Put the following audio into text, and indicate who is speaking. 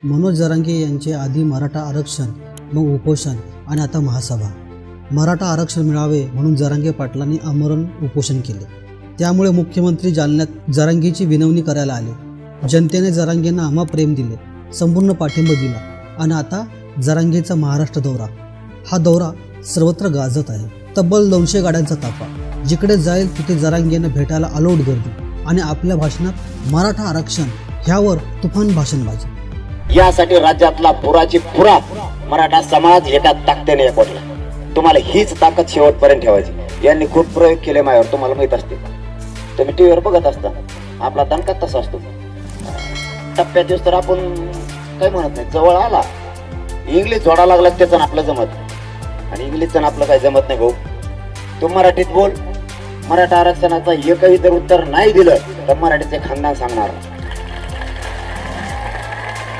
Speaker 1: मनोज जरांगे यांचे आधी मराठा आरक्षण, मग उपोषण आणि आता महासभा. मराठा आरक्षण मिळावे म्हणून जरांगे पाटलांनी आमरण उपोषण केले. त्यामुळे मुख्यमंत्री जालन्यात जरांगेची विनवणी करायला आले. जनतेने जरांगेंना अमाप प्रेम दिले, संपूर्ण पाठिंबा दिला आणि आता जरांगेचा महाराष्ट्र दौरा. हा दौरा सर्वत्र गाजत आहे. तब्बल 200 गाड्यांचा ताफा. जिकडे जाईल तिथे जरांगेंना भेटायला अलोट गर्दी आणि आपल्या भाषणात मराठा आरक्षण ह्यावर तुफान भाषणबाजी.
Speaker 2: यासाठी राज्यातला पुराची पुरा मराठा समाज एका ताकदीने एकवटला. तुम्हाला हीच ताकद शेवटपर्यंत ठेवायची. यांनी खूप प्रयोग केले माझ्यावर, तुम्हाला माहित असते. तुम्ही टीव्हीवर बघत असता. आपला दणका तसा असतो. टप्प्यात दिवस तर आपण काय म्हणत नाही, जवळ आला इंग्लिश जोडा लागला त्याचं आपलं जमत, आणि इंग्लिशचं आपलं काय जमत नाही भाऊ. तू मराठीत बोल. मराठा आरक्षणाचं एकही जर उत्तर नाही दिलं तर मराठीचे खानदान सांगणार.